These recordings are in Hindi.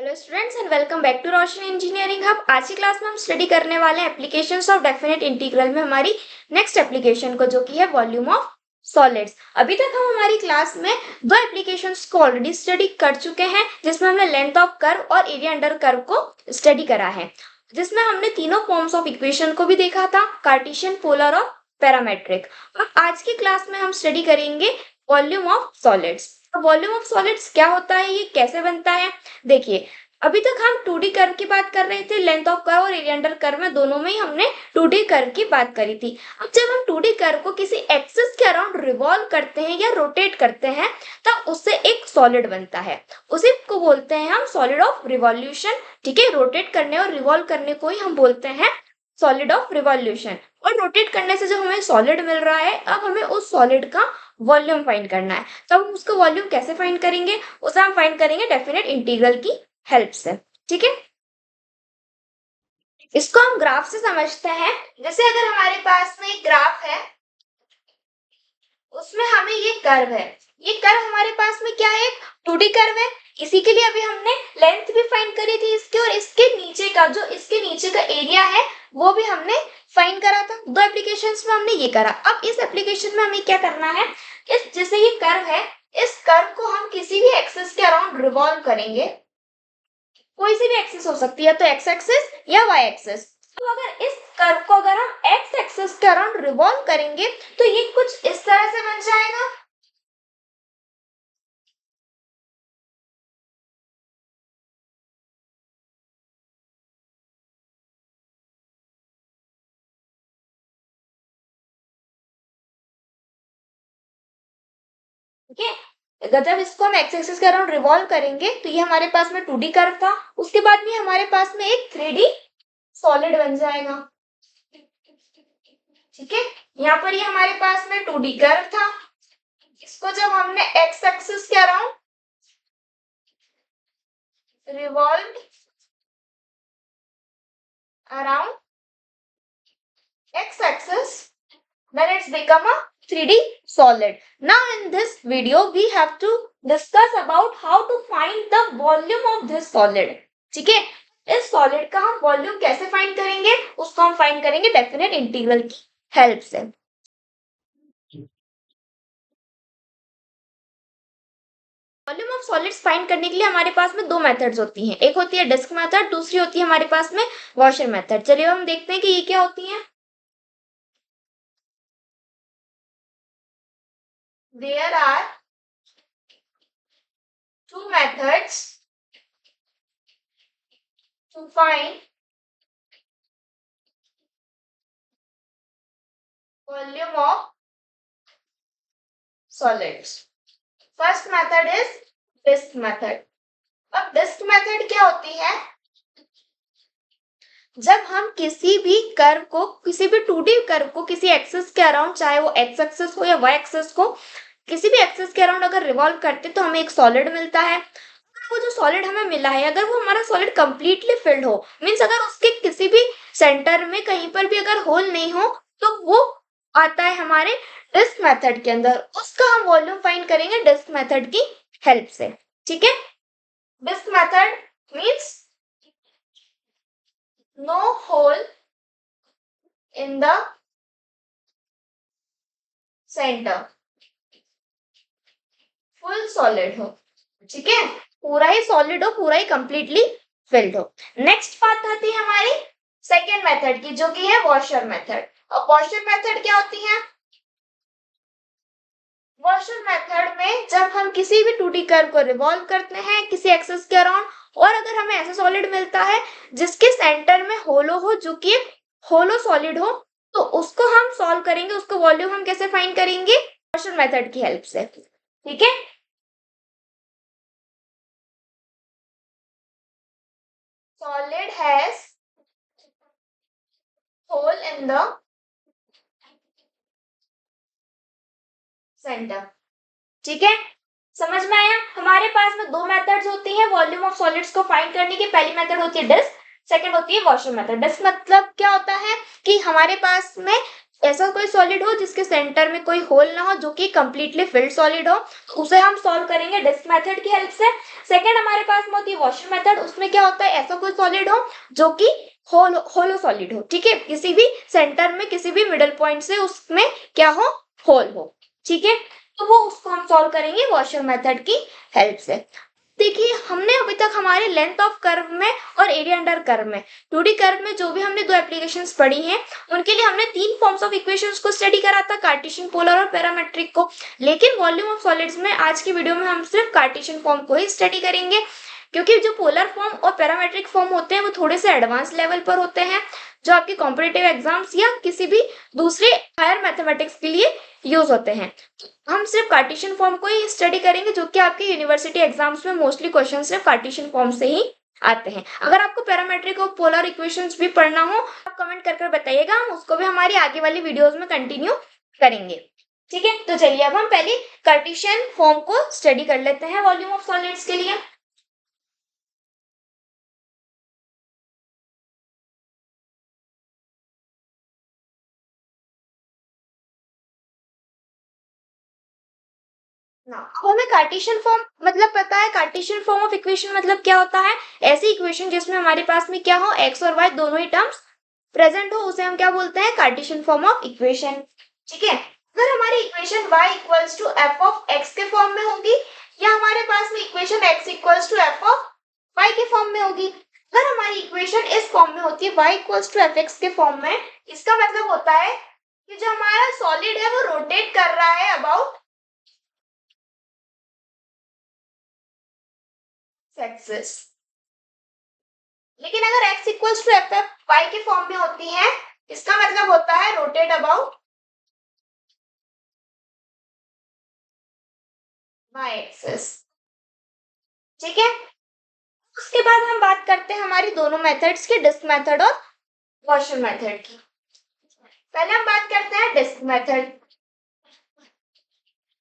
Hello students and welcome back to Roshan engineering hub. आज की क्लास में हम स्टडी करने वाले हैं एप्लीकेशंस ऑफ डेफिनेट इंटीग्रल में हमारी नेक्स्ट एप्लीकेशन को, जो कि है वॉल्यूम ऑफ सॉलिड्स। अभी तक हम हमारी क्लास में दो एप्लीकेशंस को ऑलरेडी स्टडी कर चुके हैं, जिसमें हमने लेंथ ऑफ कर्व और एरिया अंडर कर्व को स्टडी करा है, जिसमें हमने तीनों फॉर्म्स ऑफ इक्वेशन को भी देखा था, कार्टेशियन, पोलर और पैरामेट्रिक। अब आज की क्लास में हम स्टडी करेंगे volume of solids. Volume of solids क्या होता है, ये कैसे बनता है? देखिए, अभी तक हम 2D कर्व की बात कर रहे थे, लेंथ ऑफ कर्व और एरिया अंडर कर्व में दोनों में ही हमने 2D कर्व की बात करी थी। अब जब हम 2D कर्व को किसी एक्सिस के अराउंड रिवॉल्व करते हैं या रोटेट करते हैं, तब उससे एक सॉलिड बनता है। उसी को बोलते हैं हम सॉलिड ऑफ रिवॉल्यूशन। ठीक है, रोटेट करने और रिवॉल्व करने को ही हम बोलते हैं सॉलिड ऑफ रिवॉल्यूशन। और रोटेट करने से जब हमें सॉलिड मिल रहा है, अब हमें उस सॉलिड का वॉल्यूम फाइंड करना है। तो हम उसका वॉल्यूम कैसे फाइंड करेंगे? उसे हम फाइंड करेंगे डेफिनेट इंटीग्रल की हेल्प से। ठीक है, इसको हम ग्राफ से समझते हैं। जैसे अगर हमारे पास में एक ग्राफ है, उसमें हमें ये कर्व है, ये कर्व हमारे पास में क्या है? एक 2D कर्व है। इसी के लिए अभी हमने लेंथ भी फाइंड करी थी इसके, और इसके नीचे का जो इसके नीचे का एरिया है वो भी हमने फाइंड करा था। दो एप्लीकेशंस में हमने ये करा। अब इस एप्लीकेशन में हमें क्या करना है, इस जैसे ये कर्व है, इस कर्व को हम किसी भी एक्सिस के अराउंड रिवॉल्व करेंगे। कोई सी भी एक्सिस हो सकती है, तो एक्स एक्सिस या वाई एक्सिस। तो अगर इस कर्व को अगर हम एक्स एक्सिस के अराउंड रिवॉल्व करेंगे, तो ये कुछ इस तरह से बन जाएगा। ठीक है, जब इसको हम एक्स एक्सिस के अराउंड रिवॉल्व करेंगे, तो ये हमारे पास में 2D कर्व था। उसके बाद में हमारे पास में एक 3D सॉलिड बन जाएगा। ठीक है, यहाँ पर ये हमारे पास में 2D कर्व था। इसको जब हमने एक्स एक्सिस के around revolve around x-axis, then it's become a 3D solid. Now in this video we have to discuss about how to find the volume of this solid. ठीक है, इस सॉलिड का हम वॉल्यूम कैसे फाइंड करेंगे? उसको हम फाइंड करेंगे डेफिनेट इंटीग्रल की हेल्प से। वॉल्यूम ऑफ सॉलिड्स फाइंड करने के लिए हमारे पास में दो मेथड्स होती हैं। एक होती है डिस्क मेथड, दूसरी होती है हमारे पास में वॉशर मेथड। चलिए हम देखते हैं कि ये क्या होती है। There are two methods to find volume of solids. First method is disk method. अब डिस्क मेथड क्या होती है? जब हम किसी भी कर्व को, किसी भी 2D कर्व को किसी एक्सिस के अराउंड, चाहे वो एक्स एक्सिस हो या वाई एक्सिस को, किसी भी एक्सिस के अराउंड अगर रिवॉल्व करते तो हमें एक सॉलिड मिलता है। वो जो सॉलिड हमें मिला है, अगर वो हमारा सॉलिड कंप्लीटली फिल्ड हो, मींस अगर उसके किसी भी सेंटर में कहीं पर भी अगर होल नहीं हो, तो वो आता है हमारे डिस्क मेथड के अंदर। उसका हम वॉल्यूम फाइंड करेंगे डिस्क मेथड की हेल्प से। ठीक है, disc method means no hole in the centre, full solid हो। ठीक है, पूरा ही सॉलिड हो, पूरा ही कंप्लीटली फिल्ड हो। नेक्स्ट बात आती है हमारी सेकेंड मेथड की, जो कि है वॉशर मेथड। और वॉशर मेथड क्या होती है? वॉशर मेथड में जब हम किसी भी 2D कर्व को रिवॉल्व करते हैं किसी एक्सिस के अराउंड, और अगर हमें ऐसा सॉलिड मिलता है जिसके सेंटर में होलो हो, जो कि होलो सॉलिड हो, तो उसको हम सॉल्व करेंगे। उसको वॉल्यूम हम कैसे फाइंड करेंगे? वॉशर मेथड की हेल्प से। ठीक है, solid has hole in the center. ठीक है, समझ में आया? हमारे पास में दो मेथड्स होती हैं वॉल्यूम ऑफ सॉलिड्स को फाइंड करने की। पहली मेथड होती है डिस्क, सेकंड होती है वॉशर मेथड। डिस्क मतलब क्या होता है कि हमारे पास में ऐसा कोई सॉलिड हो जिसके सेंटर में कोई होल ना हो, जो कि कंप्लीटली फिल्ड सॉलिड हो, तो उसे हम सॉल्व करेंगे डिस्क मेथड की हेल्प से। सेकंड हमारे पास में होती है वॉशर मेथड। उसमें क्या होता है, ऐसा कोई सॉलिड हो जो कि होलो सॉलिड हो, ठीक है, किसी भी सेंटर में किसी भी मिडल पॉइंट से उसमें क्या हो, होल हो, ठीक है। तो वो उसको हम सॉल्व करेंगे वॉशर मेथड की हेल्प से। देखिए हमने अभी तक हमारे लेंथ ऑफ कर्व में और एरिया अंडर कर्व में, 2D कर्व में जो भी हमने दो एप्लीकेशंस पढ़ी हैं, उनके लिए हमने तीन फॉर्म्स ऑफ इक्वेशंस को स्टडी करा था, कार्टेशियन, पोलर और पैरामेट्रिक को। लेकिन वॉल्यूम ऑफ सॉलिड्स में आज की वीडियो में हम सिर्फ कार्टेशियन फॉर्म को ही स्टडी करेंगे, क्योंकि जो पोलर फॉर्म और पैरामेट्रिक फॉर्म होते हैं वो थोड़े से एडवांस लेवल पर होते हैं, जो आपके कॉम्पिटिटिव एग्जाम्स या किसी भी दूसरे हायर मैथमेटिक्स के लिए यूज होते हैं। हम सिर्फ कार्टेशियन फॉर्म को ही स्टडी करेंगे, जो कि आपके यूनिवर्सिटी एग्जाम्स में मोस्टली क्वेश्चन सिर्फ कार्टेशियन फॉर्म से ही आते हैं। अगर आपको पैरामेट्रिक और पोलर इक्वेशंस भी पढ़ना हो, आप कमेंट कर बताइएगा, हम उसको भी हमारी आगे वाली वीडियोस में कंटिन्यू करेंगे, ठीक है। तो चलिए अब हम पहले कार्टेशियन फॉर्म को स्टडी कर लेते हैं वॉल्यूम ऑफ सॉलिड्स के लिए। ना हमें कार्टेशियन फॉर्म मतलब पता है, कार्टेशियन फॉर्म ऑफ इक्वेशन मतलब क्या होता है, ऐसी इक्वेशन जिसमें हमारे पास में क्या हो, एक्स और वाई दोनों ही टर्म्स प्रेजेंट हो, उसे हम क्या बोलते हैं, कार्टेशियन फॉर्म ऑफ इक्वेशन, ठीक है। अगर हमारी equation y equals to f of x के फॉर्म में होगी, या हमारे पास में equation x equals to f of y के फॉर्म में होगी। अगर हमारी इक्वेशन इस फॉर्म में होती है y equals to f x के फॉर्म में, इसका मतलब होता है कि जो हमारा सॉलिड है वो रोटेट कर रहा है अबाउट एक्सिस। लेकिन अगर x equals to f f y के फॉर्म में होती है, इसका मतलब होता है रोटेट अबाउट वाई एक्सिस, ठीक है। उसके बाद हम बात करते हैं हमारी दोनों मेथड्स की, डिस्क मेथड और वॉशर मेथड की। पहले हम बात करते हैं डिस्क मेथड।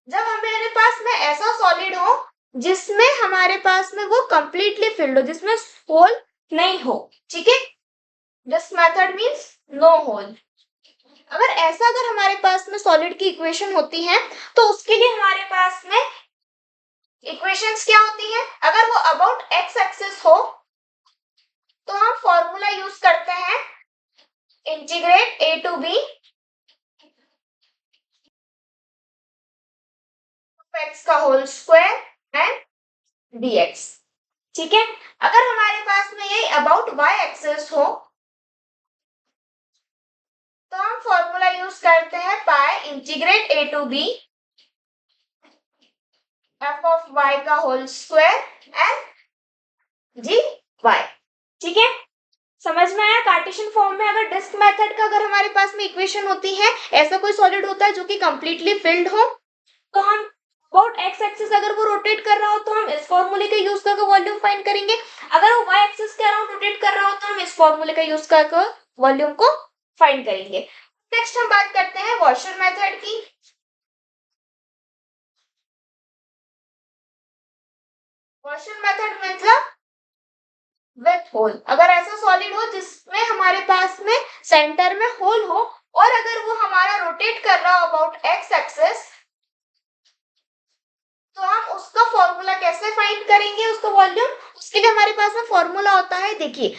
जब हमारे पास में ऐसा सॉलिड हो जिसमें हमारे पास में वो कंप्लीटली फिल्ड हो, जिसमें होल नहीं हो, ठीक है, disc method means no hole. अगर हमारे पास में सॉलिड की इक्वेशन होती है, तो उसके लिए हमारे पास में इक्वेशंस क्या होती है, अगर वो अबाउट एक्स एक्सिस हो तो हम फॉर्मूला यूज करते हैं integrate A to b x का होल स्क्वायर एंड dx, ठीक है। अगर हमारे पास में ये अबाउट y एक्सिस हो तो हम फॉर्मूला यूज करते हैं pi integrate A to B F of y का होल स्क्वायर एंड dy, ठीक है। समझ में आया। कार्टेशियन फॉर्म में अगर डिस्क मेथड का अगर हमारे पास में इक्वेशन होती है, ऐसा कोई सॉलिड होता है जो कि कंप्लीटली फिल्ड हो, तो हम अबाउट एक्स एक्सिस अगर वो रोटेट कर रहा हो तो हम इस फॉर्मूले का यूज करके वॉल्यूम फाइंड करेंगे। अगर वो वाई एक्सिस के अराउंड रोटेट कर रहा हो तो हम इस फॉर्मूले का यूज करके वॉल्यूम को फाइंड करेंगे। नेक्स्ट हम बात करते हैं वॉशर मेथड की। वॉशर मेथड मतलब विथ होल। अगर ऐसा सॉलिड हो जिसमें हमारे पास में सेंटर में होल हो, और अगर वो हमारा रोटेट कर रहा हो अबाउट एक्स एक्सिस, तो हम उसका फॉर्मूला कैसे फाइंड करेंगे, उसका वॉल्यूम, उसके लिए हमारे पास में फॉर्मूला होता है। देखिए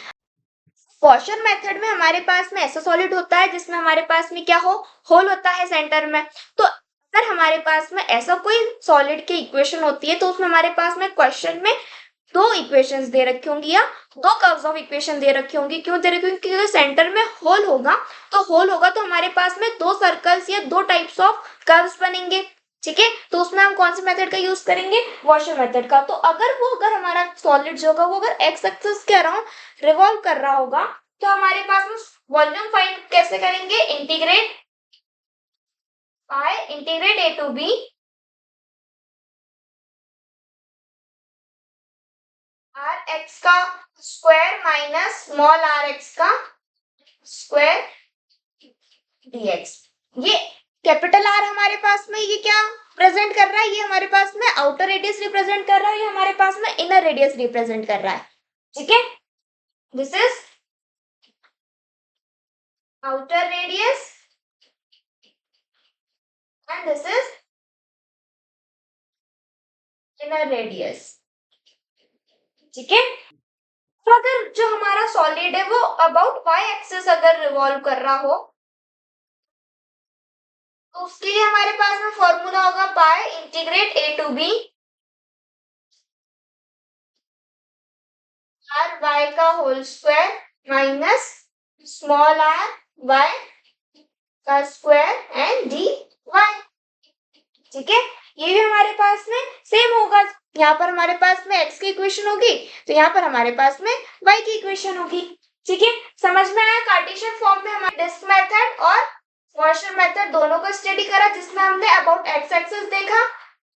वॉशर मेथड में हमारे पास में ऐसा सॉलिड होता है जिसमें हमारे पास में क्या हो, होल होता है सेंटर में। तो अगर हमारे पास में ऐसा कोई सॉलिड की इक्वेशन होती है, तो उसमें हमारे पास में क्वेश्चन में दो इक्वेशंस दे रखी होंगी या दो कर्व्स ऑफ इक्वेशन दे रखी होंगी। क्यों दे रखी होंगी, क्योंकि सेंटर में होल होगा, तो होल होगा तो हमारे पास में दो सर्कल्स या दो टाइप्स ऑफ कर्व्स बनेंगे, ठीक है। तो उसमें हम कौन सी मेथड का यूज करेंगे, वॉशर मेथड का। तो अगर हमारा सॉलिड जो होगा वो अगर एक्स एक्सिस के अराउंड रिवॉल्व कर रहा होगा, तो हमारे पास में वॉल्यूम फाइंड कैसे करेंगे, integrate by integrate A to B R X का square minus small R X का स्क्वायर dx। ये कैपिटल आर हमारे पास में ये क्या प्रेजेंट कर रहा है, ये हमारे पास में आउटर रेडियस रिप्रेजेंट कर रहा है, ये हमारे पास में इनर रेडियस रिप्रेजेंट कर रहा है, ठीक है। This is outer radius and this is inner radius. ठीक है, तो अगर जो हमारा सॉलिड है वो अबाउट वाई एक्सिस अगर रिवॉल्व कर रहा हो तो उसके लिए हमारे पास में फॉर्मूला होगा pi integrate A to B R Y का whole square minus small R Y का स्क्वायर एंड डी वाई। ठीक है, ये भी हमारे पास में सेम होगा। यहाँ पर हमारे पास में x की इक्वेशन होगी तो यहाँ पर हमारे पास में y की इक्वेशन होगी। ठीक है, समझ में आया? कार्टेशियन फॉर्म में हमारे डिस्क मेथड और गॉसियन मेथड दोनों को स्टडी करा, जिसमें हमने अबाउट x एक्सिस देखा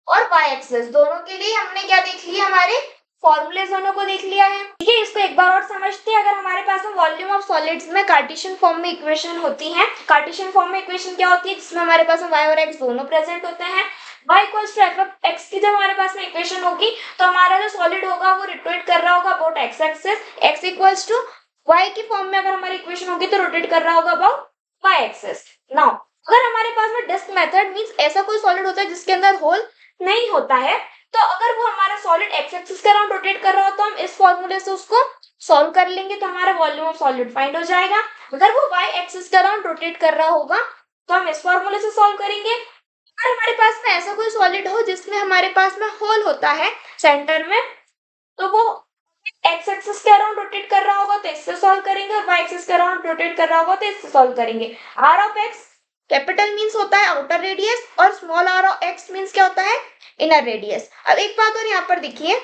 और y एक्सिस, दोनों के लिए हमने क्या देख लिया, हमारे फॉर्मूले दोनों को देख लिया है। ठीक है, इसको एक बार और समझते हैं। अगर हमारे पास में वॉल्यूम ऑफ सॉलिड्स में कार्टेशियन फॉर्म में इक्वेशन होती है, कार्टेशियन फॉर्म में इक्वेशन क्या होती है, जिसमें हमारे पास में y और x दोनों प्रेजेंट होते हैं। y इक्वल्स टू x की जब हमारे पास में इक्वेशन होगी तो हमारा जो सॉलिड होगा वो रोटेट कर रहा होगा about x axis, x equals to y की फॉर्म में अगर हमारी इक्वेशन होगी तो रोटेट कर रहा होगा अबाउट y एक्सिस। नाउ अगर हमारे पास में डिस्क मेथड मींस ऐसा कोई सॉलिड होता है जिसके अंदर होल नहीं होता है, तो अगर वो हमारा सॉलिड एक्स एक्सिस के अराउंड रोटेट कर रहा हो तो हम इस फॉर्मूले से उसको सॉल्व कर लेंगे तो हमारा वॉल्यूम ऑफ सॉलिड फाइंड हो जाएगा। अगर वो y एक्सिस के अराउंड रोटेट कर रहा होगा तो हम इस फॉर्मूले से सॉल्व करेंगे। अगर हमारे पास में ऐसा कोई सॉलिड हो जिसमें हमारे पास में होल होता है सेंटर में, तो वो एक्स एक्सिस के अराउंड रोटेट कर रहा होगा तो इससे सॉल्व करेंगे और वाई एक्सिस के अराउंड रोटेट कर रहा होगा तो इससे सॉल्व करेंगे। R of x capital means होता है आउटर रेडियस और small r of x means क्या होता है, इनर रेडियस। अब एक बात और यहाँ पर देखिए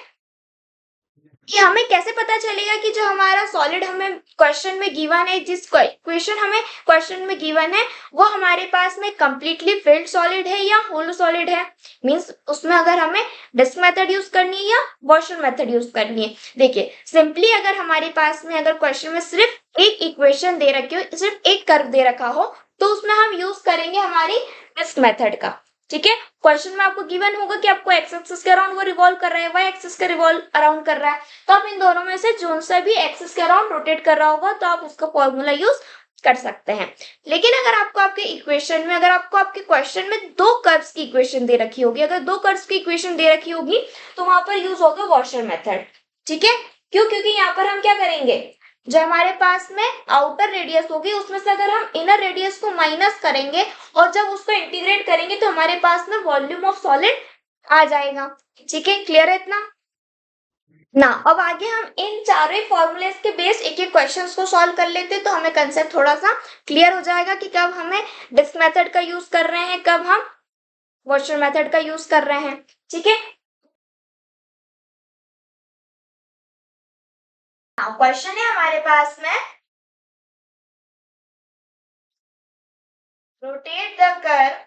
कि हमें कैसे पता चलेगा कि जो हमारा सॉलिड हमें क्वेश्चन में गिवन है, जिस क्वेश्चन हमें क्वेश्चन में गिवन है वो हमारे पास में कंप्लीटली फिल्ड सॉलिड है या होलो सॉलिड है। मींस उसमें अगर हमें डिस्क मेथड यूज करनी है या गॉसियन मेथड यूज करनी है। देखिए सिंपली अगर हमारे पास में अगर क्वेश्चन में सिर्फ एक इक्वेशन दे रखी हो, सिर्फ एक कर्व दे रखा हो, तो उसमें हम यूज करेंगे हमारी डिस्क मेथड का। ठीक है, क्वेश्चन में आपको गिवन होगा कि आपको एक्स एक्सिस के अराउंड वो रिवॉल्व कर रहा है, वाई एक्सिस के रिवॉल्व अराउंड कर रहा है, तो आप इन दोनों में से जोन सा भी एक्सिस के अराउंड रोटेट कर रहा होगा तो आप उसका फॉर्मूला यूज कर सकते हैं। लेकिन अगर आपको आपके इक्वेशन में, अगर आपको आपके क्वेश्चन में दो कर्व्स की इक्वेशन दे रखी होगी, अगर दो कर्व्स की इक्वेशन दे रखी होगी तो वहां पर यूज होगा गॉसियन मेथड। ठीक है, क्यों? क्योंकि यहाँ पर हम क्या करेंगे, जो हमारे पास में आउटर रेडियस होगी उसमें से अगर हम इनर रेडियस को माइनस करेंगे और जब उसको इंटीग्रेट करेंगे तो हमारे पास में वॉल्यूम ऑफ सॉलिड आ जाएगा। ठीक है, क्लियर है इतना ना? अब आगे हम इन चारों फॉर्मूलेस के बेस एक एक क्वेश्चंस को सॉल्व कर लेते हैं तो हमें कंसेप्ट थोड़ा सा क्लियर हो जाएगा कि कब हमें डिस्क मेथड का यूज कर रहे हैं, कब हम गॉसियन मेथड का यूज कर रहे हैं। ठीक है, क्वेश्चन है हमारे पास में, rotate the curve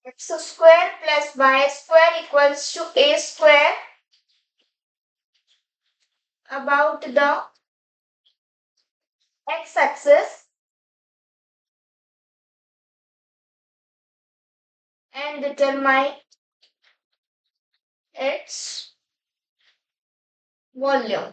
x square plus y square equals to a square about the x axis and determine its volume.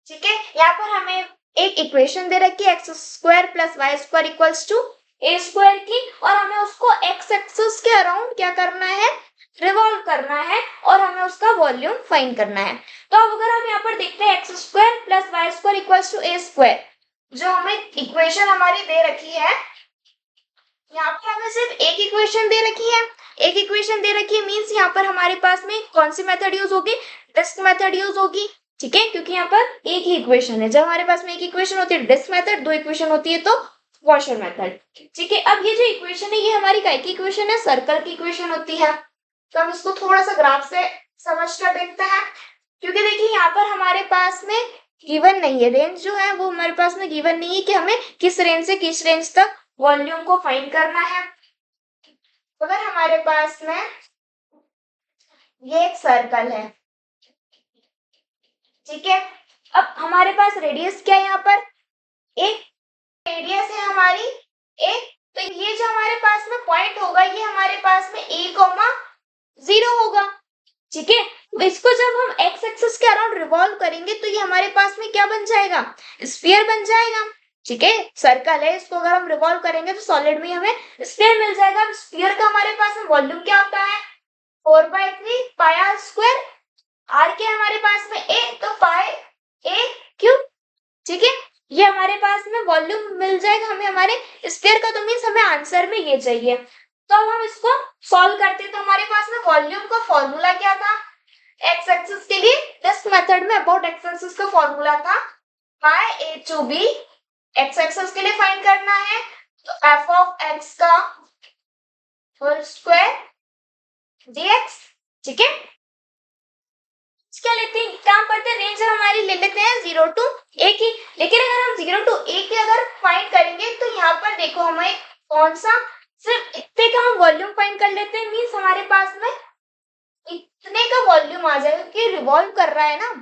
ठीक है, यहाँ पर हमें एक इक्वेशन दे रखी है x square plus y square equals to a square की, और हमें उसको एक्स एक्सिस के अराउंड क्या करना है, रिवॉल्व करना है और हमें उसका वॉल्यूम फाइंड करना है। तो अब अगर हम यहाँ पर देखते हैं x square plus y square equals to a square, जो हमें इक्वेशन हमारी दे रखी है, यहाँ पर हमें सिर्फ एक इक्वेशन दे रखी है, एक इक्वेशन दे रखी है मींस यहाँ पर हमारे पास में कौन सी मेथड यूज होगी, डिस्क मेथड यूज होगी। ठीक है, क्योंकि यहाँ पर एक ही इक्वेशन है, जब हमारे पास में एक इक्वेशन होती है डिस्क मेथड, दो इक्वेशन होती है तो गॉसियन मेथड। ठीक है, अब ये जो इक्वेशन है ये हमारी काय की इक्वेशन है, सर्कल की इक्वेशन होती है। तो हम इसको थोड़ा सा ग्राफ से समझ कर देखते हैं, क्योंकि देखिए यहाँ पर हमारे पास में गिवन नहीं है, रेंज जो है वो हमारे पास में गिवन नहीं है कि हमें किस रेंज से किस रेंज तक वॉल्यूम को फाइंड करना है। अगर हमारे पास में ये एक सर्कल है, ठीक है, अब हमारे पास रेडियस क्या है, यहाँ पर एक रेडियस है हमारी एक, तो ये जो हमारे पास में पॉइंट होगा ये हमारे पास में a,0 होगा। ठीक है, तो इसको जब हम x एक्सिस के अराउंड रिवॉल्व करेंगे तो ये हमारे पास में क्या बन जाएगा, स्फीयर बन जाएगा। ठीक है, सर्कल है, इसको अगर हम रिवॉल्व करेंगे तो सॉलिड में हमें स्फीयर मिल जाएगा। अब स्फीयर का हमारे पास में वॉल्यूम क्या होता है, 4/3 पाई आर स्क्वायर। आर क्या है हमारे पास में, ए, तो पाई ए क्यूब। ठीक है, ये हमारे पास में वॉल्यूम मिल जाएगा हमें हमारे स्फीयर का। तो मीन्स हमें आंसर में ये चाहिए। तो अब हम इसको सॉल्व करते हैं। तो हमारे पास में वॉल्यूम का फॉर्मूला क्या था, एक्स एक्सिस के लिए दिस मेथड में अबाउट एक्स एक्सिस का फॉर्मूला था by a to b. X axis के लिए फाइंड करना है तो एफ ऑफ एक्स का होल स्क्वायर dx। ठीक है, क्या लेते हैं, काम करते हैं, रेंज हमारी ले लेते हैं 0 to a की। लेकिन अगर हम 0 to a की अगर फाइंड करेंगे तो यहाँ पर देखो हमें कौन सा, सिर्फ इतने का हम वॉल्यूम फाइंड कर लेते हैं। मीन्स हमारे पास में इतने का वॉल्यूम आ जाएगा कि रिवॉल्व कर रहा है ना।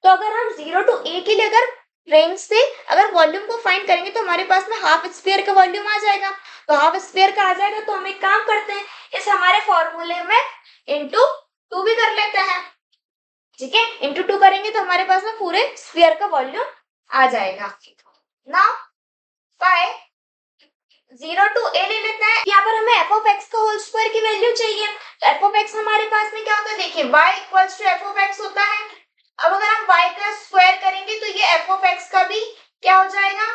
तो अगर हम 0 to a के लिए अगर रेंज से अगर वॉल्यूम को फाइंड करेंगे तो हमारे पास में हाफ स्फीयर का वॉल्यूम आ जाएगा। तो हाफ स्फीयर का आ जाएगा तो हम एक काम करते हैं, इस हमारे फॉर्मूले में इंटू 2 भी कर लेते हैं। ठीक है, इंटू 2 करेंगे तो हमारे पास में पूरे स्फीयर का वॉल्यूम आ जाएगा। नाउ बाय 0 to a ले लेते हैं। यहाँ पर हमें एफ ऑफ एक्स का होल स्क्वायर की वैल्यू चाहिए। तो एफ ऑफ एक्स हमारे पास में क्या होता है, देखिए y equals to f of x होता है। अब अगर हम y का स्क्वायर करेंगे तो ये एफ ऑफ एक्स का भी क्या हो जाएगा,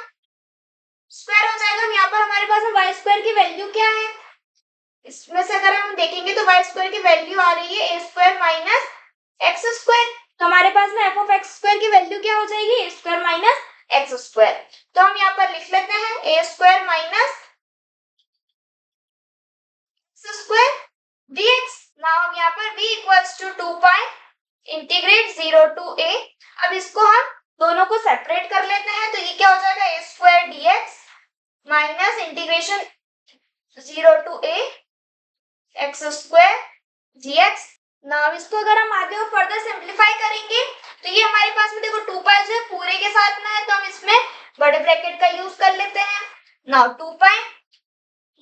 स्क्वायर हो जाएगा। यहाँ पर हमारे पास में y स्क्वायर की वैल्यू क्या है, इसमें से अगर हम देखेंगे तो y स्क्वायर की वैल्यू आ रही है a square minus x square. तो हमारे पास में एफ ऑफ एक्स स्क्वायर की वैल्यू क्या हो जाएगी, a square minus x square. तो हम यहाँ पर लिख लेते हैं a square minus square dx। Now हम यहाँ पर v equals to 2 pi integrate 0 to a। अब इसको हम दोनों को सेपरेट कर लेते हैं तो ये क्या हो जाएगा, a square dx minus integration 0 to a x square dx। Now इसको अगर हम आगे और फर्दर सिंपलीफाई करेंगे तो ये हमारे पास में देखो 2 पाई जो है पूरे के साथ में है तो हम इसमें बड़े ब्रैकेट का यूज कर लेते हैं। नाउ 2 पाई,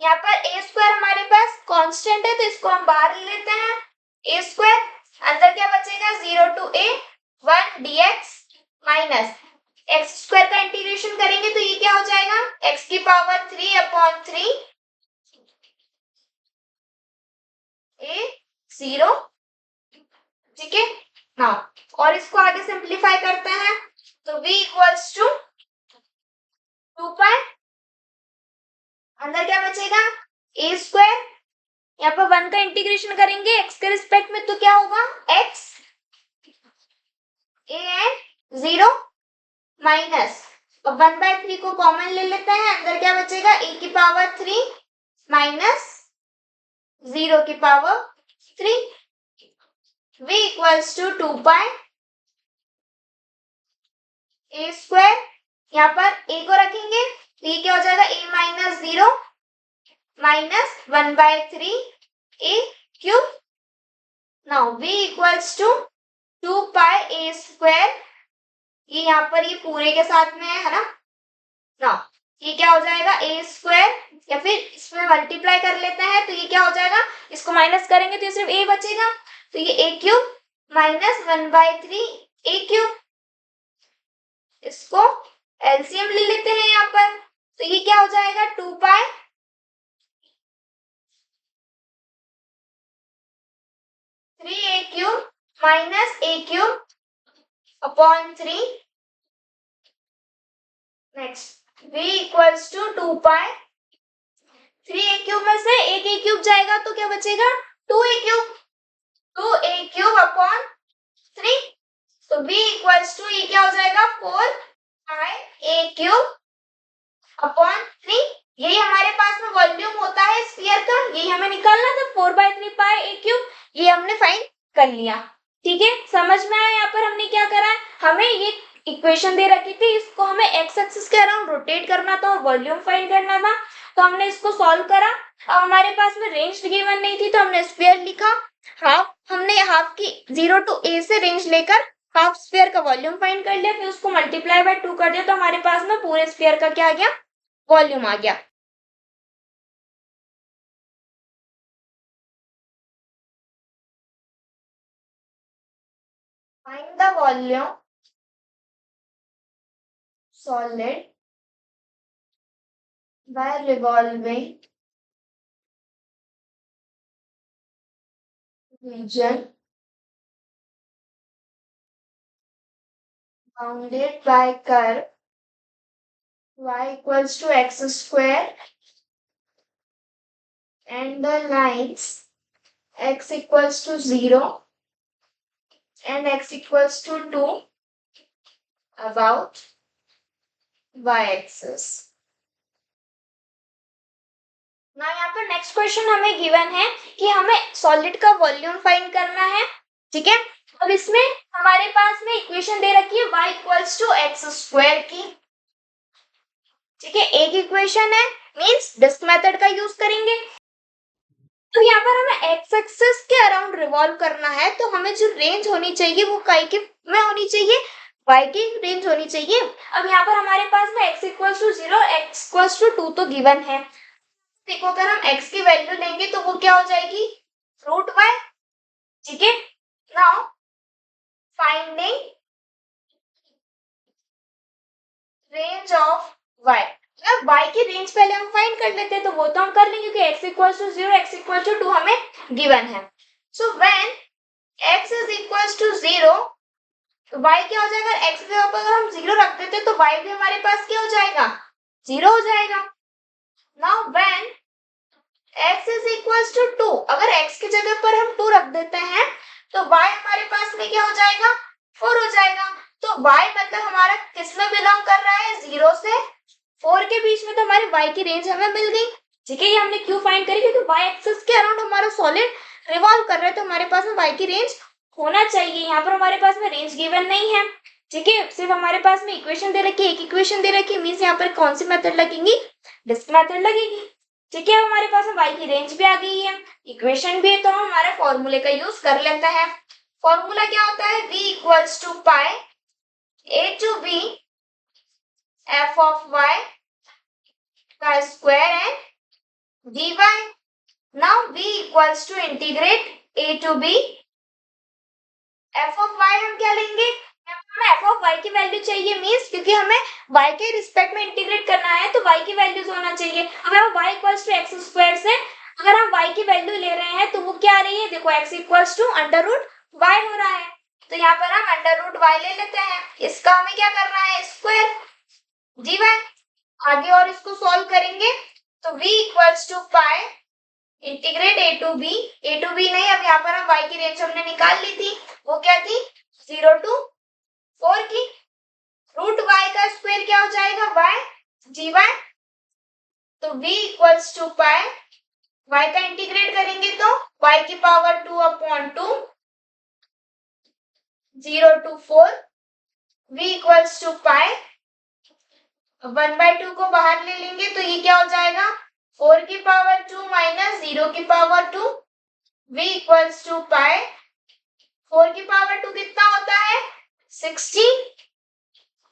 यहाँ पर a स्क्वायर हमारे पास कांस्टेंट है तो इसको हम बाहर ले लेते हैं, a स्क्वायर अंदर क्या बचेगा 0 to a 1 dx minus x square का इंटीग्रेशन करेंगे तो ये क्या हो जाएगा, x की पावर 3 अपॉन 3 a 0। ठीक है, नाउ और इसको आगे सिंपलीफाई करते हैं तो v इक्वल्स टू 2 पाई, अंदर क्या बचेगा a स्क्वायर, यहाँ पर 1 का इंटीग्रेशन करेंगे x के रिस्पेक्ट में तो क्या होगा x a एंड 0 माइनस 1/3 को कॉमन ले लेते हैं, अंदर क्या बचेगा a की पावर 3 माइनस 0 की power 3। v equals to 2 pi a square, यहाँ पर a को रखेंगे तो ये क्या हो जाएगा a minus 0 minus 1/3 a cube. Now v equals to 2 pi a square, ये यहाँ पर ये पूरे के साथ में है ना। नाउ ये क्या हो जाएगा a स्क्वायर, या फिर इसमें मल्टीप्लाई कर लेते हैं तो ये क्या हो जाएगा, इसको माइनस करेंगे तो ये सिर्फ a बचेगा तो ये a cube minus 1/3 a cube. इसको एलसीएम ले लेते हैं यहाँ पर तो ये क्या हो जाएगा 2 pi 3 a cube minus a cube upon 3। Next v equals to 2 pi 3 a cube में से एक a क्यूब जाएगा तो क्या बचेगा 2a cube, 2a cube upon 3। तो v इक्वल्स टू ये क्या हो जाएगा 4 पाई a क्यूब अपॉन 3। यही हमारे पास में वॉल्यूम होता है स्फीयर का, यही हमें निकालना था 4/3 पाई a क्यूब, ये हमने फाइंड कर लिया। ठीक है, समझ में आया यहाँ पर हमने क्या करा है, हमें ये इक्वेशन दे रखी थी, इसको हमें एक्स एक्सिस के अराउंड रोटेट करना था और वॉल्यूम फाइंड करना था। तो हमने इसको सॉल्व करा। अब हमारे पास में रेंज गिवन नहीं थी तो हमने स्फीयर लिखा, हाफ हमने हाफ की 0 टू a से रेंज लेकर हाफ स्फीयर का वॉल्यूम फाइंड कर लिया, फिर उसको मल्टीप्लाई बाय 2 कर दिया तो हमारे पास में पूरे स्फीयर का क्या आ गया, वॉल्यूम आ गया। Find the volume solid by revolving region bounded by curve y equals to x square and the lines x equals to 0 and x equals to 2 about y-axis. ना यहाँ पर नेक्स्ट क्वेश्चन हमें गिवन है कि हमें सॉलिड का वॉल्यूम फाइंड करना है, ठीक है। अब इसमें हमारे पास में इक्वेशन दे रखी है y equals to x square की, ठीक है। एक इक्वेशन है, मींस डिस्क मेथड का यूज करेंगे। तो यहाँ पर हमें एक्स एक्सिस के अराउंड रिवॉल्व करना है, तो हमें जो रेंज होनी चाहिए वो काय के में होनी चाहिए, y की रेंज होनी चाहिए। अब यहाँ पर हमारे पास में x equals to 0 x equals to 2 तो गिवन है। देखो अगर हम x की वैल्यू लेंगे तो वो क्या हो जाएगी, रूट y, ठीक है। Now finding range of y, अब y की रेंज पहले हम फाइंड कर लेते हैं, तो वो तो हम कर लेंगे क्योंकि x equals to 0 x equals to 2 हमें गिवन है। So when x is equals to 0 तो y क्या हो जाएगा, x के जगह पर अगर हम 0 रख देते तो y भी हमारे पास क्या हो जाएगा, 0 हो जाएगा। Now when x is equals to 2, अगर x की जगह पर हम 2 रख देते हैं तो y हमारे पास में क्या हो जाएगा, 4 हो जाएगा। तो y मतलब हमारा किस में बिलोंग कर रहा है, 0 से 4 के बीच में, तो हमारी y की रेंज हमें मिल गई, ठीक है। ये हमने क्यों फाइंड करी, क्योंकि y एक्सिस के अराउंड हमारा सॉलिड रिवॉल्व कर रहा है, तो हमारे पास में y की रेंज होना चाहिए। यहाँ पर हमारे पास में रेंज गिवन नहीं है, ठीक है, सिर्फ हमारे पास में इक्वेशन दे रखी है, एक इक्वेशन दे रखी है, मींस यहाँ पर कौन सी मेथड लगेगी, डिस्क मेथड लगेगी, ठीक है। हमारे पास में y की रेंज भी आ गई है, इक्वेशन भी है, तो हम हमारे फॉर्मूले का यूज कर लेते हैं। फॉर्मूला क्या होता है, v equals to pi a to b f of y का square and dy। Now v equals to integrate a to b f of y, हम क्या लेंगे, हमें f ऑफ y की वैल्यू चाहिए, मींस क्योंकि हमें y के रिस्पेक्ट में इंटीग्रेट करना है तो y की वैल्यूज होना चाहिए। अब हम y equals to x square से अगर हम y की वैल्यू ले रहे हैं तो वो क्या आ रही है, देखो x equals to under root y हो रहा है, तो यहाँ पर हम अंडर रूट y ले लेते हैं, इसका हमें क्या करना है, स्क्वायर dy। आगे और इसको सॉल्व करेंगे तो v equals to pi integrate A to b नहीं, अब यहाँ पर हम y की रेंज हमने निकाल ली थी, वो क्या थी, 0 टू 4 की, रूट y का स्क्वायर क्या हो जाएगा, y dy। तो v equals to pi y का इंटीग्रेट करेंगे तो y की power 2 upon 2 0 to 4, v equals to pi 1/2 को बाहर ले लेंगे तो ये क्या हो जाएगा, 4 की पावर 2 माइनस 0 की पावर 2, v इक्वल्स टू पाई 4 की पावर 2 कितना होता है, 16,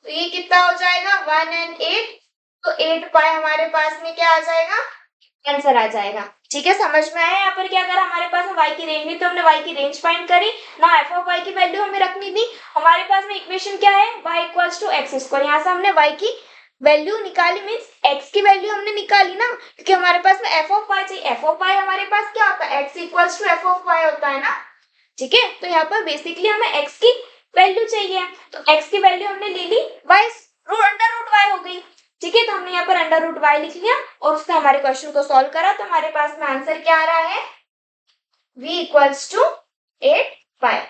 तो ये कितना हो जाएगा, 1 एंड 8, तो 8 पाई हमारे पास में क्या आ जाएगा, आंसर आ जाएगा, ठीक है। समझ में आया यहाँ पर क्या करा, हमारे पास में y की रेंज नहीं तो हमने y की रेंज फाइंड करी ना, f ऑफ y की वैल्यू हमें रखनी थी, हमारे पास में इक्वेशन क्या है, y equals to x square, यहाँ से हमने y की वैल्यू निकाली, मींस x की वैल्यू हमने निकाली ना, क्योंकि हमारे पास में f ऑफ y चाहिए, f ऑफ y हमारे पास क्या होता है, x equals to f of y होता है ना, ठीक है। तो यहाँ पर बेसिकली हमें x की वैल्यू चाहिए, तो x की वैल्यू हमने ले ली, y अंडर रूट y हो गई, ठीक है। तो हमने यहाँ पर अंडर रूट y लिख लिया और उससे हमारे क्वेश्चन को सॉल्व करा, तो हमारे पास में आंसर क्या आ रहा है, v इक्वल्स टू 8 पाई,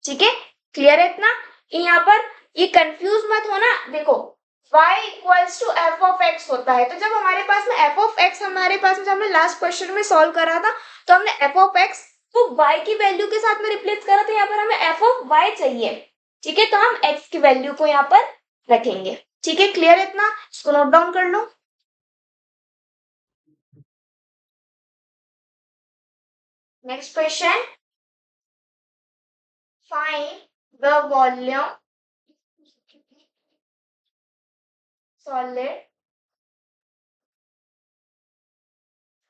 ठीक है। क्लियर है इतना, यहाँ पर ये कंफ्यूज मत होना, देखो y equals to f of x होता है, तो जब हमारे पास में f ऑफ x हमारे पास में जब हमने लास्ट क्वेश्चन में सॉल्व करा था तो हमने f ऑफ x को y की वैल्यू के साथ में रिप्लेस करा, तो यहाँ पर हमें f ऑफ y चाहिए, ठीक है। तो हम x की वैल्यू को यहाँ पर रखेंगे, ठीक है। क्लियर है इतना, इसको नोट डाउन कर लो। Next question, find the volume solid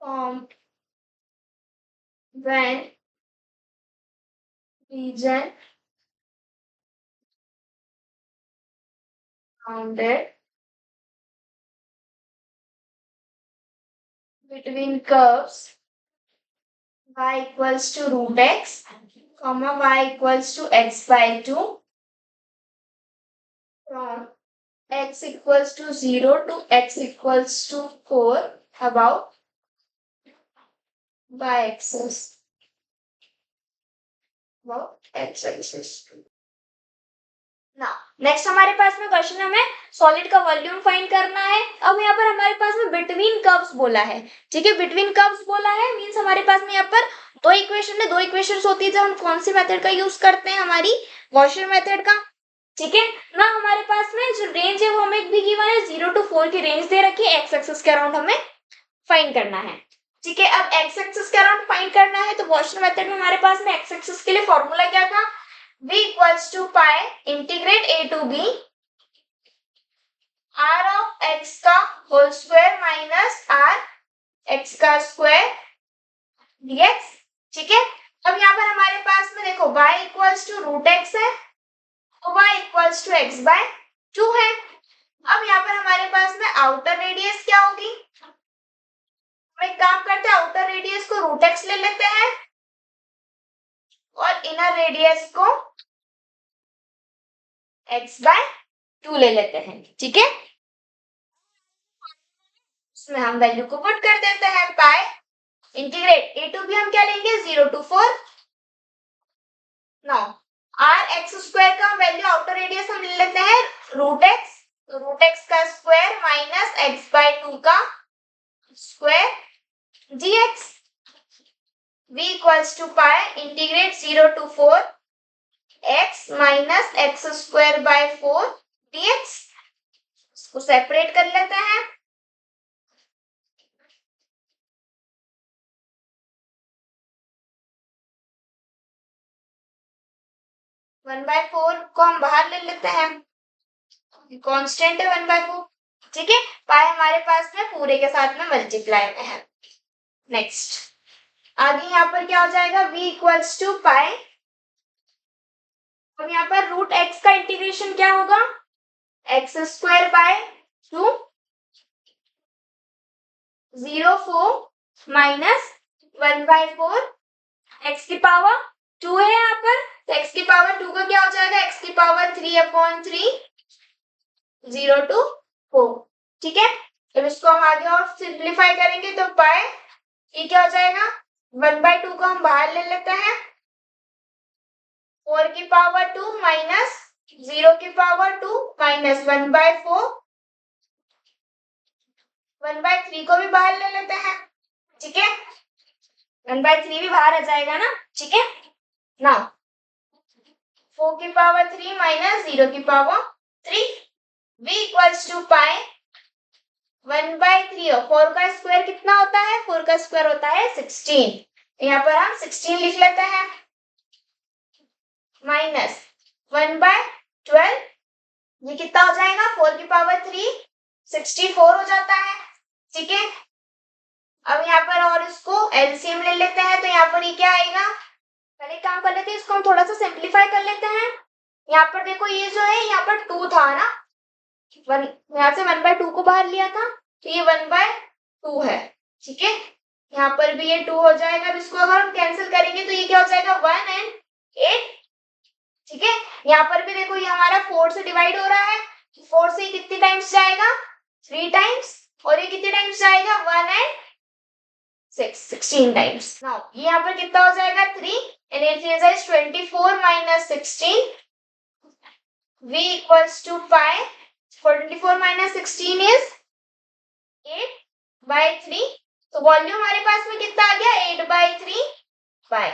formed when region bounded between curves y equals to root x, comma y equals to x by 2 from x equals to 0 to x equals to 4 about y-axis. About x-axis. ना नेक्स्ट हमारे पास में क्वेश्चन हमें सॉलिड का वॉल्यूम फाइंड करना है। अब यहाँ पर हमारे पास में बिटवीन कर्व्स बोला है, ठीक है, बिटवीन कर्व्स बोला है मींस हमारे पास में यहाँ पर दो इक्वेशन है, दो इक्वेशंस होती है जब हम कौन सी मेथड का यूज करते हैं, हमारी गॉसियन मेथड का, ठीक है ना। हमारे पास में जो रेंज है वो हमें भी गिवन है, 0 to 4 की रेंज दे रखी है, एक्स एक्सिस के अराउंड हमें फाइंड करना है, ठीक है। अब एक्स एक्सिस के अराउंड फाइंड करना है तो गॉसियन मेथड में हमारे पास में एक्स एक्सिस के लिए फॉर्मूला क्या था, v equals to pi integrate a to b r of x का whole square minus r x का स्क्वायर dx, ठीक है। अब यहाँ पर हमारे पास में देखो y equals to root x है और y equals to x by 2 है। अब यहाँ पर हमारे पास में आउटर रेडियस क्या होगी, हम एक काम करते हैं आउटर रेडियस को रूट x ले लेते हैं और इनर रेडियस को x by 2 ले लेते हैं, ठीक है। इसमें हम वैल्यू को पुट कर देते हैं, pi integrate a to b हम क्या लेंगे 0 to 4 now r x square का वैल्यू आउटर रेडियस हम ले लेते हैं रूट x का स्क्वायर माइनस x by 2 का square dx v equals to pi integrate 0 to 4 x minus x square by 4 dx, इसको सेपरेट कर लेते हैं। वन बाय 4 को हम बाहर ले लेते हैं, कांस्टेंट है 1/4, ठीक है। पाई हमारे पास में पूरे के साथ में मल्टीप्लाई में है। नेक्स्ट आगे यहाँ पर क्या हो जाएगा, v इक्वल्स टू पाई, अब यहाँ पर रूट x का इंटीग्रेशन क्या होगा, x square by 2 0 4 minus 1/4 x की पावर 2 है यहाँ पर, तो x की पावर 2 का क्या हो जाएगा, x की पावर 3/3 0 to 4, ठीक है। अब इसको हम आगे और सिंप्लीफाई करेंगे तो पाई ये क्या हो जाएगा, 1/2 को हम बाहर ले लेते हैं, 4 की पावर 2 माइनस 0 की पावर 2 माइनस 1/4, 1/3 को भी बाहर ले लेते हैं, ठीक है। 1/3 भी बाहर आ जाएगा ना, ठीक है ना। 4 की पावर 3 माइनस 0 की power 3, v equals to pi 1/3 और 4 का स्क्वायर कितना होता है, 4 का स्क्वायर होता है 16, यहाँ पर हम 16 लिख लेते हैं माइनस 1/12, ये कितना हो जाएगा, 4 की पावर 3 64 हो जाता है, ठीक है। अब यहाँ पर और इसको एलसीएम ले लेते हैं तो यहाँ पर ये क्या आएगा, पहले काम कर लेते हैं इसको हम थोड़ा सा सिंप्लीफाई कर लेते हैं। यहाँ पर देखो ये जो है यहाँ पर 2 था ना, यहाँ से 1/2 को बाहर लिया था तो ये 1/2 है, ठीक है। यहाँ पर भी ये 2 हो जाएगा, अब इसको अगर हम कैंसिल करेंगे तो ये क्या हो जाएगा 1 and 8, ठीक है। यहाँ पर भी देखो ये हमारा 4 से डिवाइड हो रहा है, 4 से कितने टाइम्स जाएगा 3 टाइम्स, और ये कितने टाइम्स जाएगा 1 and 16 टाइम्स। नाउ ये यहाँ पर कितना हो जाएगा 3 and 8 is 24 minus 16, v equals to 5, 24 minus 16 is 8/3, तो वॉल्यूम हमारे पास में कितना आ गया 8/3 पाई,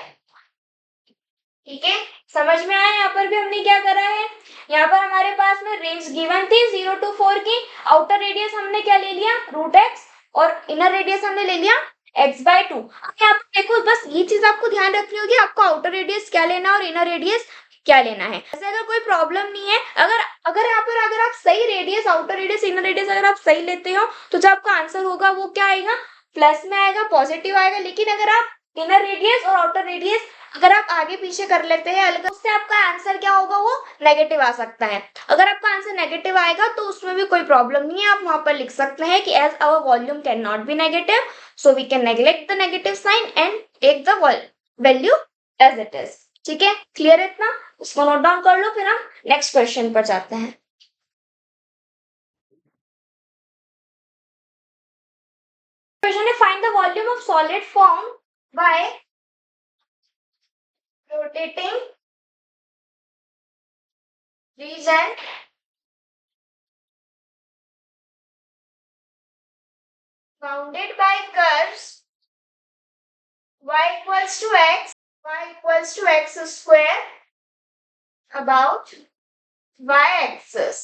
ठीक है। समझ में आया, यहाँ पर भी हमने क्या करा है, यहाँ पर हमारे पास में रेंज गिवन थी 0 to 4 की, आउटर रेडियस हमने क्या ले लिया रूट x और इनर रेडियस हमने ले लिया x/2। यहाँ पर देखो बस ये चीज आपको ध्यान रखनी होगी, आपको आउटर रेडियस क्या लेना है और इनर रेडियस क्या लेना है। ऐसे अगर कोई प्रॉब्लम नहीं है, अगर यहाँ पर अगर आप सही radius outer radius inner radius अगर आप सही लेते हो तो जो आपका आंसर होगा वो क्या आएगा, प्लस में आएगा, पॉजिटिव आएगा। लेकिन अगर आप इनर रेडियस और आउटर रेडियस अगर आप आगे पीछे कर लेते हैं अलग, उससे आपका आंसर क्या होगा, वो नेगेटिव आ सकता है। अगर आपका आंसर नेगेटिव आएगा तो उसमें भी कोई प्रॉब्लम नहीं है, आप वहां पर लिख सकते हैं कि as our volume can not be negative so we can neglect the negative sign and take the value as it is. ठीक है, क्लियर है इतना? इसको नोट डाउन कर लो, फिर हम नेक्स्ट क्वेश्चन पर जाते हैं। क्वेश्चन है find the volume of solid form by rotating region bounded by curves y equals to x square about y axis।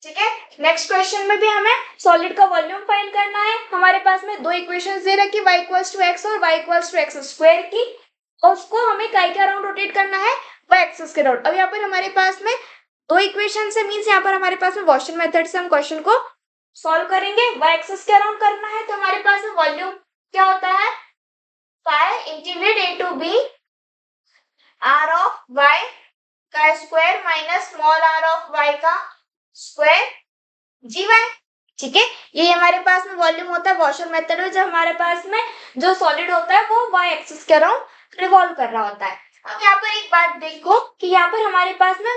ठीक है, नेक्स्ट क्वेश्चन में भी हमें सॉलिड का वॉल्यूम फाइंड करना है। हमारे पास में दो इक्वेशंस दे रखी y इक्वल्स टू x और y equals to x square की, और उसको हमें काय के अराउंड रोटेट करना है, y एक्सिस के अराउंड। अब यहाँ पर हमारे पास में दो इक्वेशन है, मींस यहाँ पर हमारे पास में गॉसियन मेथड से हम क्वेश्चन को सॉल्व करेंगे। y एक्सिस के अराउंड करना है तो हमारे पास में वॉल्यूम क्या होता है, pi integrate into b r of y का square minus small r of y का स्क्वायर जी वाई। ठीक है, ये हमारे पास में वॉल्यूम होता है गॉसियन मेथड में, जब हमारे पास में जो सॉलिड होता है वो y एक्सिस के अराउंड रिवॉल्व कर रहा होता है। अब यहाँ पर एक बात देखो कि यहाँ पर हमारे पास में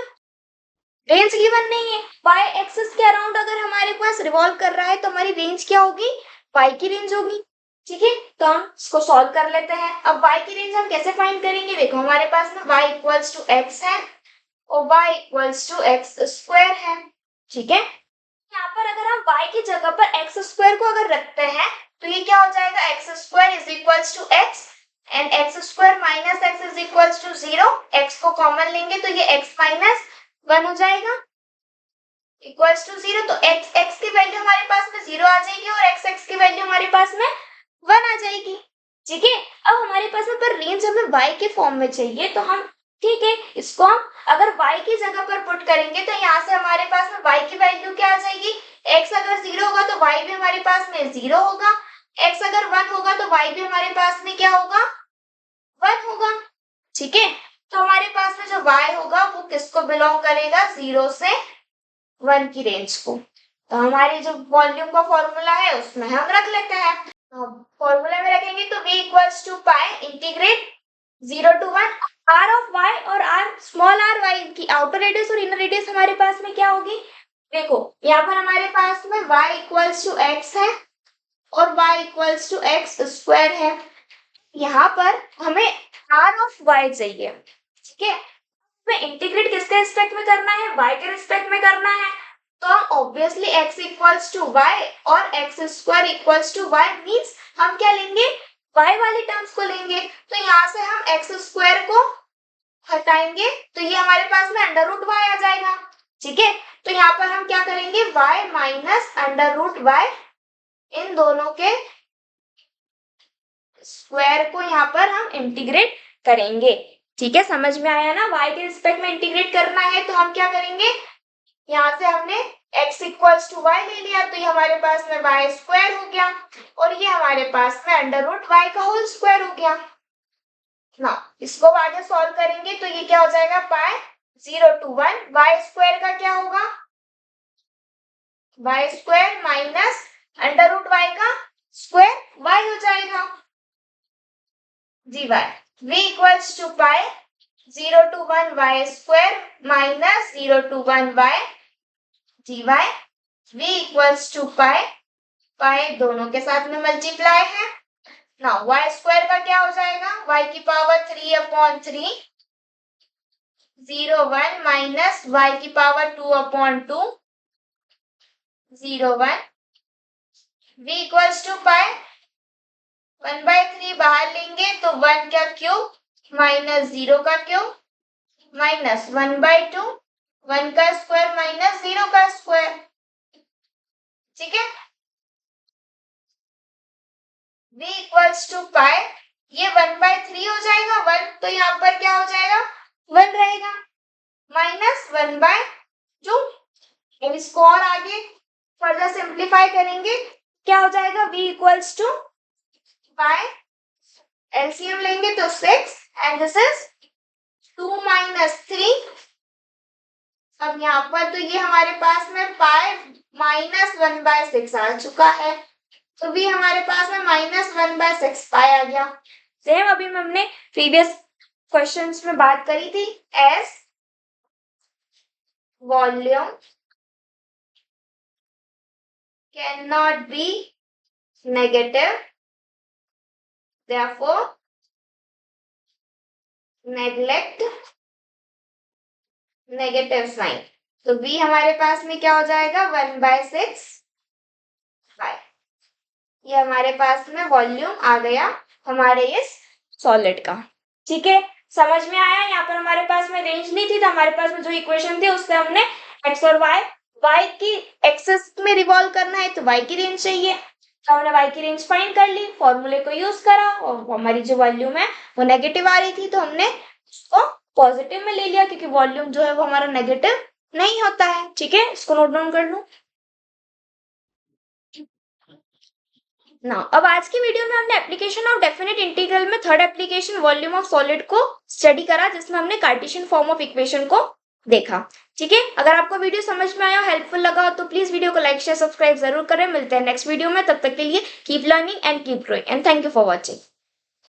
रेंज गिवन नहीं है, y एक्सिस के अराउंड अगर हमारे पास रिवॉल्व कर रहा है तो हमारी रेंज क्या होगी, y की रेंज होगी। ठीक है, तो हम इसको सॉल्व कर लेते हैं। अब y की रेंज हम कैसे फाइंड करेंगे, देखो हमारे पास में y इक्वल्स टू x है और y equals to x square है। ठीक है, यहाँ पर अगर हम y की जगह पर x स्क्वायर को अगर रखते हैं तो ये क्या हो जाएगा, x square is equals to x and x square minus x is equals to 0। x को कॉमन लेंगे तो ये x माइनस 1 हो जाएगा इक्वल्स टू 0। तो x की वैल्यू हमारे पास में 0 आ जाएगी और x की वैल्यू हमारे पास में 1 आ जाएगी। ठीक है, अब हमारे पास में पर रेंज हमें y के फॉर्म में चाहिए, तो हम ठीक है इसको हम अगर y की जगह पर पुट करेंगे तो यहाँ से हमारे पास में y की वैल्यू क्या आ जाएगी, x अगर 0 होगा तो y भी हमारे पास में 0 होगा, x अगर 1 होगा तो y भी हमारे पास में क्या होगा, 1 होगा। ठीक है, तो हमारे पास में जो y होगा वो किसको बिलोंग करेगा, 0 से 1 की रेंज को। तो हमारी जो वॉल्यूम का फॉर्मूला है उसमें हम रख लेते हैं, फॉर्मूला में रखेंगे तो v equals to pi integrate 0 to 1 r of y और r स्मॉल r y की आउटर रेडियस और इनर रेडियस हमारे पास में क्या होगी, देखो यहाँ पर हमारे पास में y इक्वल्स टू x है और y equals to x square है। यहाँ पर हमें r ऑफ y चाहिए। ठीक है, हमें इंटीग्रेट किसके रिस्पेक्ट में करना है, y के रिस्पेक्ट में करना है, तो हम obviously x equals to y और x square equals to y means हम क्या लेंगे, y वाले टर्म्स को लेंगे। तो यहाँ से हम x स्क्वायर को हटाएंगे तो ये हमारे पास में अंडर रूट y आ जाएगा। ठीक है, तो यहाँ पर हम क्या करेंगे, y minus under root y इन दोनों के स्क्वायर को यहाँ पर हम इंटीग्रेट करेंगे। ठीक है, समझ में आया ना, y के रिस्पेक्ट में इंटीग्रेट करना है तो हम क्या करेंगे, यहाँ से हमने x इक्वल्स टू y ले लिया तो ये हमारे पास में y स्क्वायर हो गया और ये हमारे पास में अंडर रूट y का होल स्क्वायर हो गया ना। इसको आगे सॉल्व करेंगे तो ये क्या हो जाएगा, पाई 0 to 1 y स्क्वायर का क्या होगा, y square minus under root y का स्क्वायर y हो जाएगा G y। v equals to pi 0 to 1 y square minus 0 to 1 y dy। v equals to pi, pi दोनों के साथ में मल्टीप्लाई है ना, y स्क्वायर का क्या हो जाएगा, y की पावर 3 अपॉन 3 0 1 माइनस y की power 2 upon 2 0 1। v equals to pi 1/3 बाहर लेंगे तो 1 का क्यूब माइनस 0 का क्यूब माइनस 1/2 1 का स्क्वायर माइनस 0 का स्क्वायर। ठीक है, v इक्वल्स टू पाई, ये 1/3 हो जाएगा 1, तो यहाँ पर क्या हो जाएगा 1 रहेगा माइनस 1/2। अब इसको और आगे फर्दर सिंप्लीफाई करेंगे, क्या हो जाएगा, v equals to pi, LCM लेंगे तो 6 एंड दिस इज 2 माइनस 3 अब यहाँ पर तो ये हमारे पास में पाई माइनस 1/6 आ चुका है, तो भी हमारे पास में -1/6 पाई आ गया। सेम अभी हमने प्रीवियस क्वेश्चंस में बात करी थी, as volume can not be negative, therefore neglect negative sign. तो बी हमारे पास में क्या हो जाएगा 1/6 पाई। ये हमारे पास में वॉल्यूम आ गया हमारे इस सॉलिड का। ठीक है, समझ में आया। यहाँ पर हमारे पास में रेंज नहीं थी, तो हमारे पास में जो इक्वेशन थी उससे हमने एक्स और वाई की एक्सेस में रिवॉल्व करना है तो वाई की रेंज चाहिए, तो हमने वाई की रेंज फाइंड कर ली, फॉर्मूले को यूज करा और हमारी जो वॉल्यूम है वो नेगेटिव आ रही थी, तो हमने उसको पॉजिटिव में ले लिया क्योंकि वॉल्यूम जो है वो हमारा नेगेटिव नहीं होता है। ठीक है, इसको नोट डाउन कर लो ना। अब आज की वीडियो में हमने एप्लीकेशन ऑफ डेफिनेट इंटीग्रल में third application volume of solid को स्टडी करा, जिसमें हमने कार्टेशियन फॉर्म ऑफ इक्वेशन को देखा। ठीक है, अगर आपको वीडियो समझ में आया, हेल्पफुल लगा तो प्लीज वीडियो को लाइक शेयर सब्सक्राइब जरूर करें। मिलते हैं नेक्स्ट वीडियो में, तब तक के लिए keep learning and keep growing and thank you for watching.